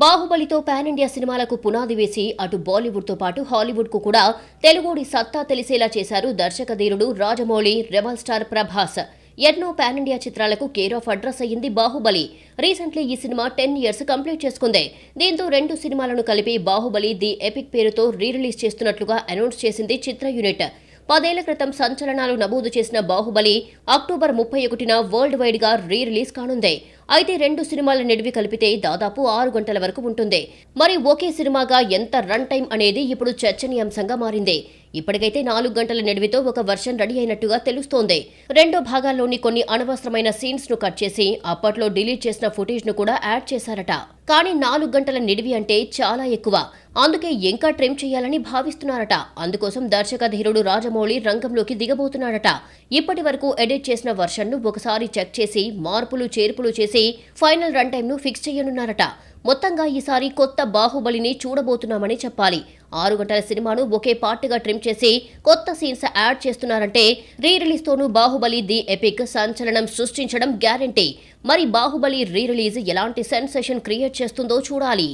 బాహుబలితో pan India సినిమాలకు పునాది వేసి అటు బాలీవుడ్తో పాటు హాలీవుడ్కు కూడా తెలుగుడి సత్తా తెలిసేలా చేశారు దర్శకధీరుడు రాజమౌళి, రెబల్ స్టార్ ప్రభాస్. ఎన్నో పాన్ ఇండియా చిత్రాలకు కేర్ ఆఫ్ అడ్రస్ అయ్యింది బాహుబలి. రీసెంట్లీ ఈ సినిమా 10 ఇయర్స్ కంప్లీట్ చేసుకుంది. దీంతో 2 సినిమాలను కలిపి బాహుబలి ది ఎపిక్ పేరుతో రిలీజ్ చేస్తున్నట్లుగా అనౌన్స్ చేసింది చిత్ర యూనిట్. 10 ఏళ్ల క్రితం సంచలనాలు నమోదు చేసిన బాహుబలి అక్టోబర్ 31న వరల్డ్ వైడ్ గా రిలీజ్ కానుంది. అయితే 2 సినిమాల నిడివి కలిపితే దాదాపు 6 గంటల వరకు ఉంటుంది. మరి ఒకే సినిమాగా ఎంత రన్ టైం అనేది ఇప్పుడు చర్చనీయాంశంగా మారింది. ఇప్పటికైతే 4 గంటల నిడివితో ఒక వర్షన్ రెడీ అయినట్టుగా తెలుస్తోంది. రెండో భాగాల్లోని కొన్ని అనవసరమైన సీన్స్ ను కట్ చేసి అప్పట్లో డిలీట్ చేసిన ఫుటేజ్ ను కూడా యాడ్ చేశారట. కానీ 4 గంటల నిడివి అంటే చాలా ఎక్కువ. అందుకే ఇంకా ట్రిమ్ చేయాలని భావిస్తున్నారట. అందుకోసం దర్శకధీరుడు రాజమౌళి రంగంలోకి దిగబోతున్నాడట. ఇప్పటి వరకు ఎడిట్ చేసిన వర్షన్ ను ఒకసారి చెక్ చేసి మార్పులు చేర్పులు చేసి ఫైనల్ రన్ టైం ను ఫిక్స్ చేయనున్నారట. మొత్తంగా ఈసారి కొత్త బాహుబలిని చూడబోతున్నామని చెప్పాలి. 6 గంటల సినిమాను ఒకే పార్ట్గా ట్రిమ్ చేసి కొత్త సీన్స్ యాడ్ చేస్తున్నారంటే రిలీజ్ తోనూ బాహుబలి ది ఎపిక్ సంచలనం సృష్టించడం గ్యారంటీ. మరి బాహుబలి రిలీజ్ ఎలాంటి సెన్సేషన్ క్రియేట్ చేస్తుందో చూడాలి.